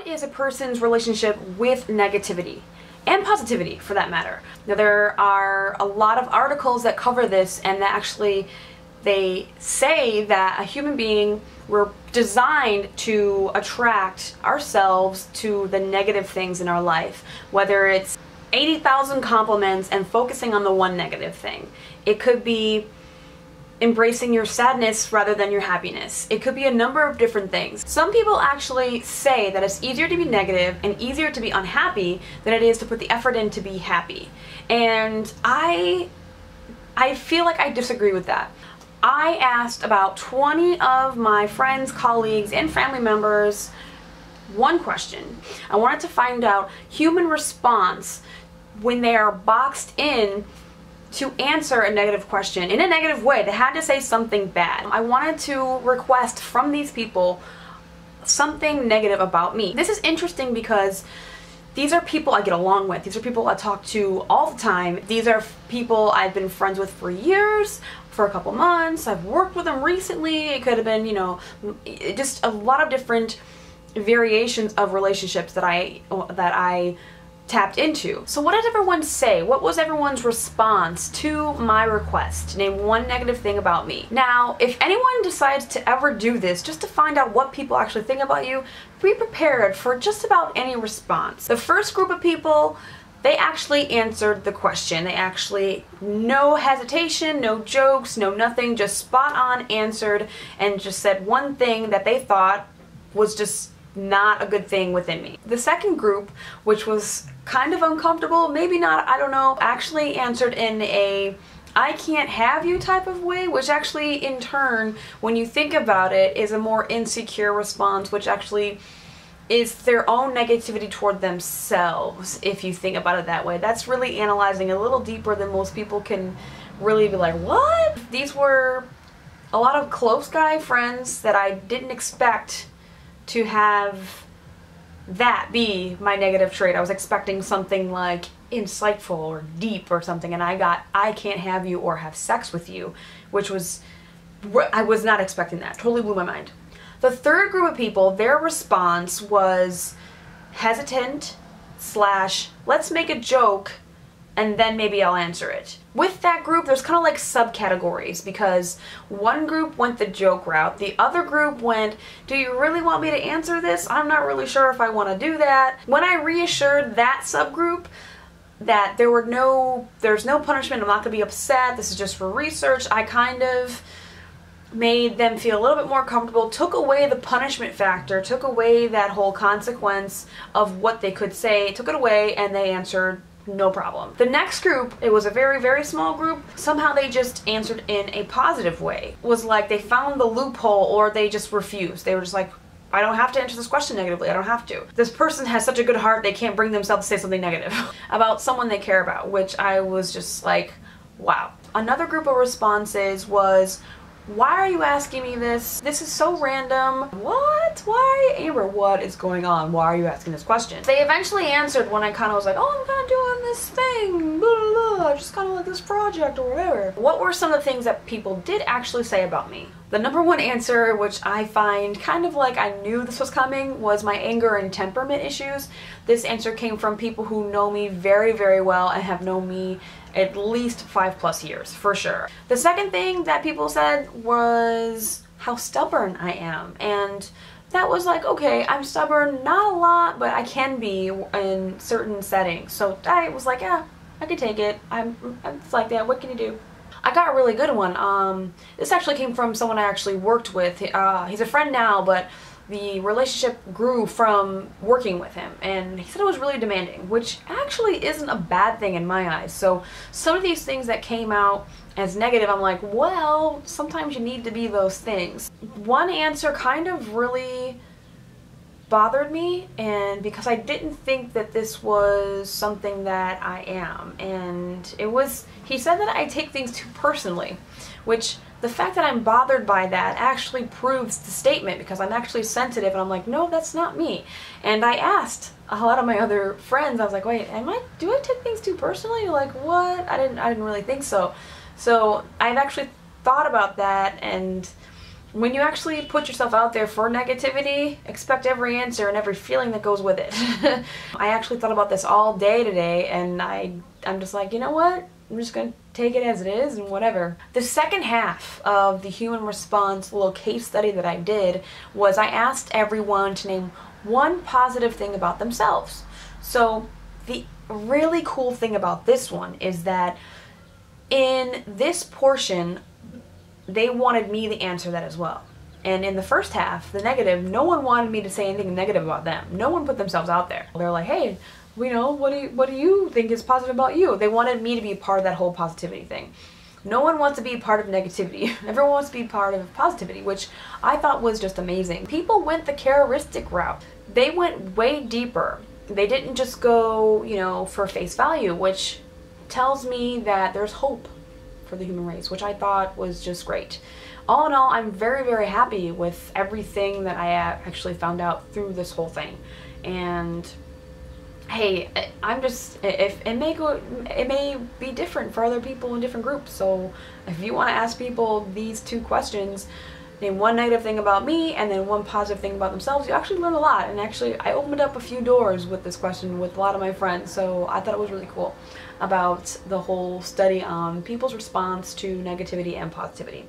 What is a person's relationship with negativity? And positivity, for that matter. Now, there are a lot of articles that cover this, and that actually they say that a human being, we're designed to attract ourselves to the negative things in our life, whether it's 80,000 compliments and focusing on the one negative thing. It could be embracing your sadness rather than your happiness. It could be a number of different things. Some people actually say that it's easier to be negative and easier to be unhappy than it is to put the effort in to be happy. And I feel like I disagree with that. I asked about 20 of my friends, colleagues, and family members one question. I wanted to find out human response when they are boxed in to answer a negative question in a negative way. They had to say something bad. I wanted to request from these people something negative about me. This is interesting because these are people I get along with. These are people I talk to all the time. These are people I've been friends with for years, for a couple months. I've worked with them recently. It could have been, you know, just a lot of different variations of relationships that I tapped into. So what did everyone say? What was everyone's response to my request? Name one negative thing about me. Now, if anyone decides to ever do this just to find out what people actually think about you, be prepared for just about any response. The first group of people, they actually answered the question. They actually, no hesitation, no jokes, no nothing, just spot on answered and just said one thing that they thought was just not a good thing within me. The second group, which was kind of uncomfortable, maybe not, I don't know, actually answered in a I can't have you type of way, which actually in turn, when you think about it, is a more insecure response, which actually is their own negativity toward themselves, if you think about it that way. That's really analyzing a little deeper than most people can really be like, what? These were a lot of close guy friends that I didn't expect to have that be my negative trait. I was expecting something like insightful or deep or something, and I got I can't have you or have sex with you, which was, I was not expecting that. Totally blew my mind. The third group of people, their response was hesitant / let's make a joke and then maybe I'll answer it. With that group, there's kind of like subcategories, because one group went the joke route, the other group went, do you really want me to answer this? I'm not really sure if I want to do that. When I reassured that subgroup that there's no punishment, I'm not going to be upset, this is just for research, I kind of made them feel a little bit more comfortable, took away the punishment factor, took away that whole consequence of what they could say, took it away, and they answered no problem. The next group, it was a very, very small group. Somehow they just answered in a positive way. It was like they found the loophole, or they just refused. They were just like, I don't have to answer this question negatively. I don't have to. This person has such a good heart, they can't bring themselves to say something negative about someone they care about, which I was just like, wow. Another group of responses was, why are you asking me this? This is so random. What? Why? Amber, what is going on? Why are you asking this question? They eventually answered when I kind of was like, oh, I'm kind of doing this thing, blah, blah, blah, just kind of like this project or whatever. What were some of the things that people did actually say about me? The number one answer, which I find kind of like I knew this was coming, was my anger and temperament issues. This answer came from people who know me very, very well and have known me at least 5+ years, for sure. The second thing that people said was how stubborn I am, and that was like, okay, I'm stubborn, not a lot, but I can be in certain settings. So I was like, yeah, I can take it. It's like that, what can you do? I got a really good one. This actually came from someone I actually worked with. He's a friend now, but the relationship grew from working with him, and he said it was really demanding, which actually isn't a bad thing in my eyes. So some of these things that came out as negative, I'm like, well, sometimes you need to be those things. One answer kind of really bothered me, and because I didn't think that this was something that I am, and it was, he said that I take things too personally, which the fact that I'm bothered by that actually proves the statement, because I'm actually sensitive, and I'm like, no, that's not me. And I asked a lot of my other friends, I was like, wait, do I take things too personally? Like, what? I didn't really think so. So I've actually thought about that, and when you actually put yourself out there for negativity, expect every answer and every feeling that goes with it. I actually thought about this all day today, and I'm just like, you know what? I'm just going to take it as it is and whatever. The second half of the human response little case study that I did was I asked everyone to name one positive thing about themselves. So the really cool thing about this one is that in this portion, they wanted me to answer that as well. And in the first half, the negative, no one wanted me to say anything negative about them. No one put themselves out there. They're like, hey, we know, what do you think is positive about you? They wanted me to be a part of that whole positivity thing. No one wants to be a part of negativity. Everyone wants to be part of positivity, which I thought was just amazing. People went the characteristic route. They went way deeper. They didn't just go, you know, for face value, which tells me that there's hope for the human race, which I thought was just great. All in all, I'm very, very happy with everything that I actually found out through this whole thing. And hey, I'm just, if it may be different for other people in different groups. So if you want to ask people these two questions, name one negative thing about me and then one positive thing about themselves, you actually learn a lot. And actually, I opened up a few doors with this question with a lot of my friends, so I thought it was really cool about the whole study on people's response to negativity and positivity.